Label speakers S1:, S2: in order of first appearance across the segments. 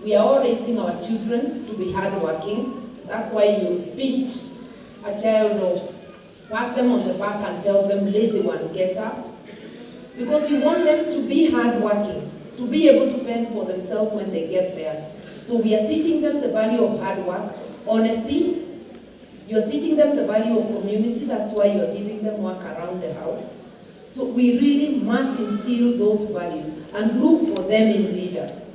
S1: We are all raising our children to be hardworking. That's why you pinch a child or pat them on the back and tell them, lazy one, get up. Because you want them to be hardworking, to be able to fend for themselves when they get there. So we are teaching them the value of hard work, honesty. You're teaching them the value of community. That's why you're giving them work around the house. So we really must instill those values and look for them in leaders.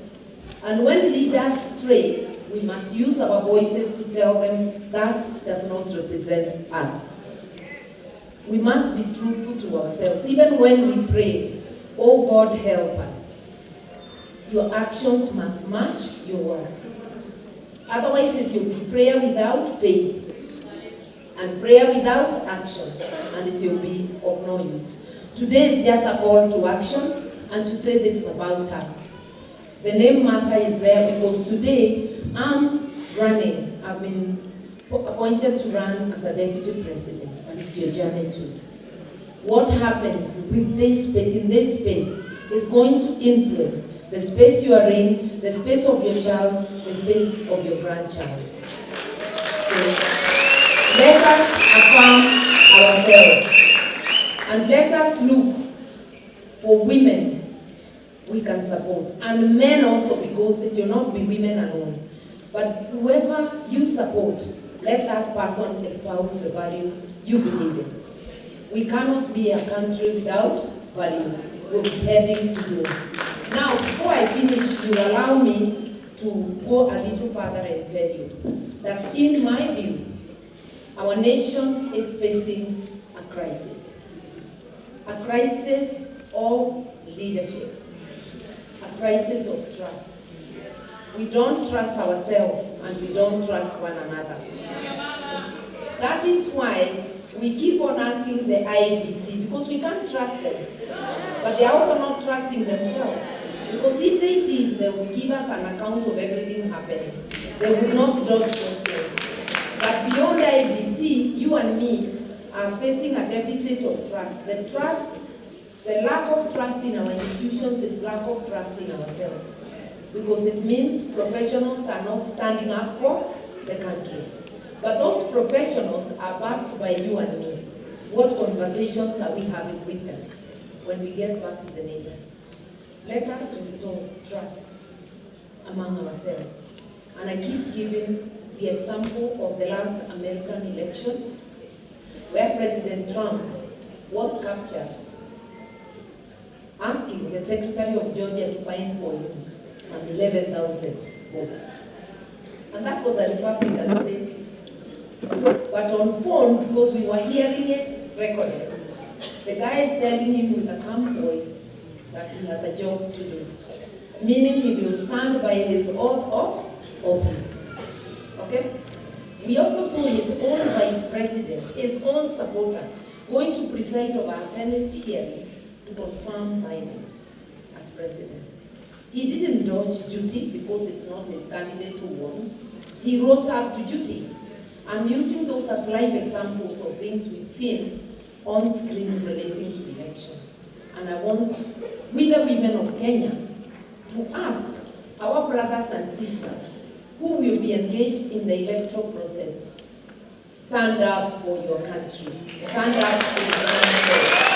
S1: And when leaders stray, we must use our voices to tell them that does not represent us. We must be truthful to ourselves. Even when we pray, oh God, help us. Your actions must match your words. Otherwise it will be prayer without faith and prayer without action, and it will be of no use. Today is just a call to action and to say this is about us. The name Martha is there because today I'm running. I've been appointed to run as a deputy president, but it's your journey too. What happens with this in this space is going to influence the space you are in, the space of your child, the space of your grandchild. So let us affirm ourselves and let us look for women we can support, and men also, because it will not be women alone. But whoever you support, let that person espouse the values you believe in. We cannot be a country without values. We'll be heading to doom. Now, before I finish, you allow me to go a little further and tell you that in my view, our nation is facing a crisis of leadership, a crisis of trust. We don't trust ourselves and we don't trust one another. That is why we keep on asking the IEBC, because we can't trust them. But they are also not trusting themselves. Because if they did, they would give us an account of everything happening. They would not dodge questions. But beyond IEBC, you and me are facing a deficit of trust. The lack of trust in our institutions is lack of trust in ourselves. Because it means professionals are not standing up for the country. But those professionals are backed by you and me. What conversations are we having with them when we get back to the neighbor? Let us restore trust among ourselves. And I keep giving the example of the last American election where President Trump was captured asking the Secretary of Georgia to find for him some 11,000 votes. And that was a Republican state. But on phone, because we were hearing it recorded, the guy is telling him with a calm voice that he has a job to do, meaning he will stand by his oath of office. Okay? We also saw his own vice president, his own supporter, going to preside over a Senate hearing to confirm Biden as president. He didn't dodge duty because it's not his candidate who won. He rose up to duty. I'm using those as live examples of things we've seen on screen relating to elections. And I want, we the women of Kenya, to ask our brothers and sisters who will be engaged in the electoral process, stand up for your country. Stand up for your country.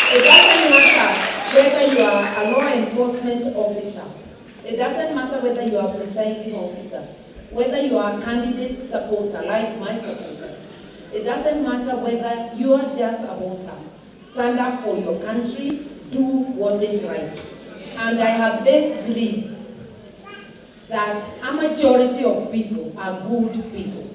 S1: It doesn't matter whether you are a law enforcement officer. It doesn't matter whether you are a presiding officer, whether you are a candidate supporter like my supporters. It doesn't matter whether you are just a voter. Stand up for your country, do what is right. And I have this belief that a majority of people are good people.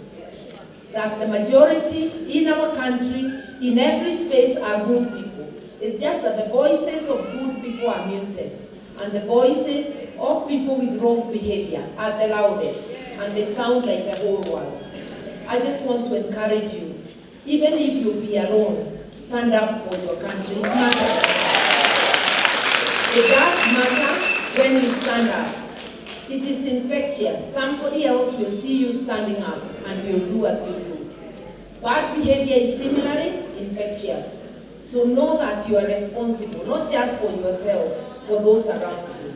S1: That the majority in our country, in every space, are good people. It's just that the voices of good people are muted. And the voices of people with wrong behavior are the loudest. And they sound like the whole world. I just want to encourage you, even if you'll be alone, stand up for your country. It matters. It does matter when you stand up. It is infectious. Somebody else will see you standing up and will do as you do. Bad behavior is similarly infectious. So know that you are responsible, not just for yourself, for those around you.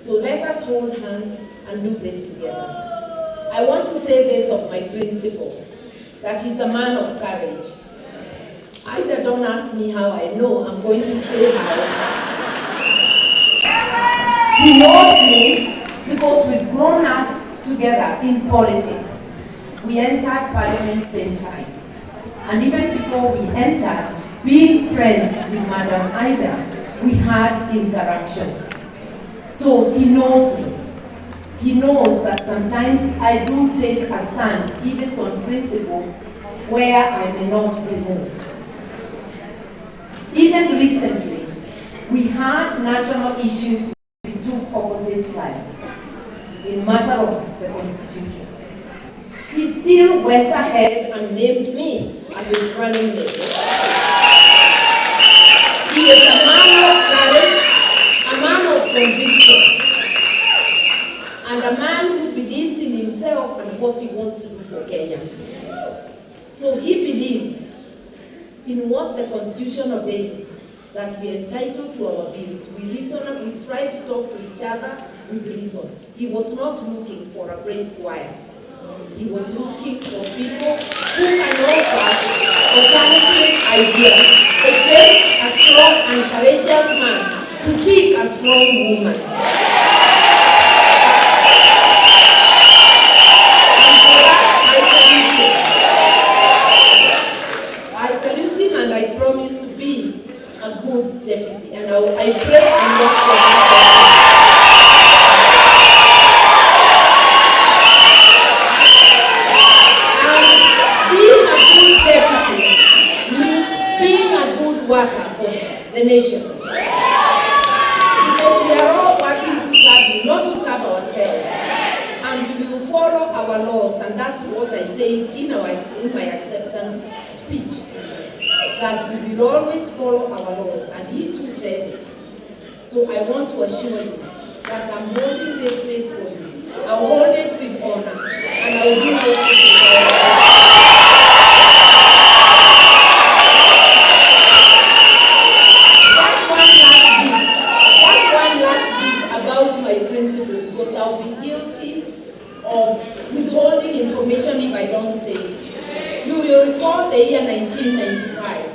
S1: So let us hold hands and do this together. I want to say this of my principal, that he's a man of courage. Either don't ask me how I know, I'm going to say how. He knows me because we've grown up together in politics. We entered parliament same time. And even before we entered, being friends with Madam Ida, we had interaction. So he knows me. He knows that sometimes I do take a stand, even on principle, where I may not be moved. Even recently, we had national issues with two opposite sides in matter of the Constitution. He still went ahead and named me as his running mate. He is a man of courage, a man of conviction, and a man who believes in himself and what he wants to do for Kenya. So he believes in what the Constitution ordains, that we are entitled to our bills. We reason, we try to talk to each other with reason. He was not looking for a praise choir. He was looking for people who can offer alternative ideas. It takes a strong and courageous man to pick a strong woman. And for that, I salute him and I promise to be a good deputy. And I pray and work for that. Worker for the nation. Because we are all working to serve you, not to serve ourselves. And we will follow our laws, and that's what I say in my acceptance speech. That we will always follow our laws, and he too said it. So I want to assure you that I'm holding this place for you. I'll hold it with honor, and I will do what it is. Because I'll be guilty of withholding information if I don't say it. You will recall the year 1995.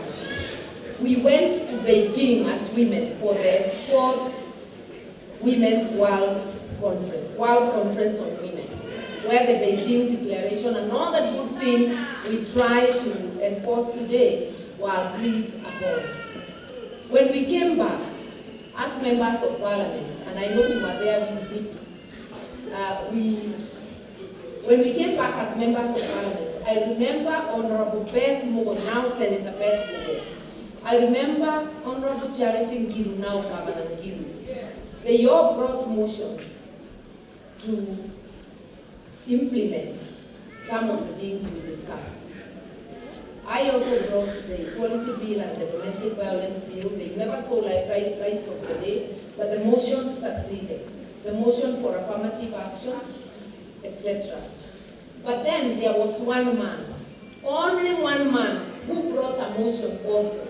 S1: We went to Beijing as women for the 4th Women's World Conference on Women, where the Beijing Declaration and all the good things we try to enforce today were agreed upon. When we came back as members of parliament, and I know we were there with Zippy, when we came back as members of parliament, I remember Honorable Beth Mogo, now Senator Beth Mogo. I remember Honorable Charity Ngilu, now Governor Ngilu. They all brought motions to implement some of the things we discussed. I also brought the equality bill and the domestic violence bill. They never saw light of the day, but the motions succeeded. The motion for affirmative action, etc. But then there was one man, only one man, who brought a motion also,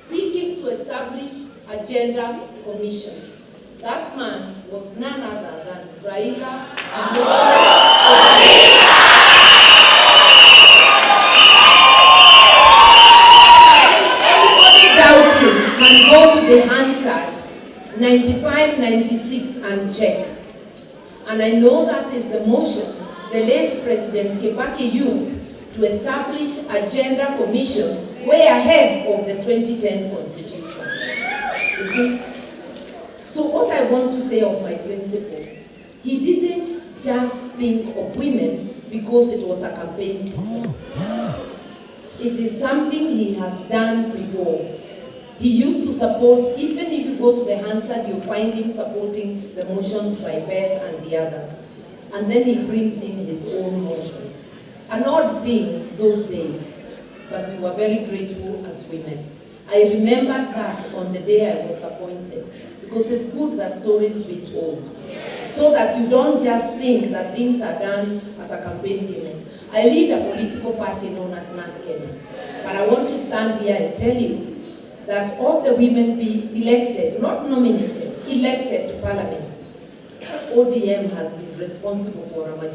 S1: seeking to establish a gender commission. That man was none other than Raila Amolo. Anybody doubting can go to the Hansard 95, 96 and check. And I know that is the motion the late President Kibaki used to establish a gender commission way ahead of the 2010 Constitution. You see? So what I want to say of my principal, he didn't just think of women because it was a campaign season. It is something he has done before. He used to support, even if you go to the Hansard, you find him supporting the motions by Beth and the others. And then he brings in his own motion. An odd thing those days, but we were very grateful as women. I remembered that on the day I was appointed, because it's good that stories be told, so that you don't just think that things are done as a campaign gimmick. I lead a political party known as NARC Kenya, but I want to stand here and tell you that all the women be elected, not nominated, elected to parliament, ODM has been responsible for our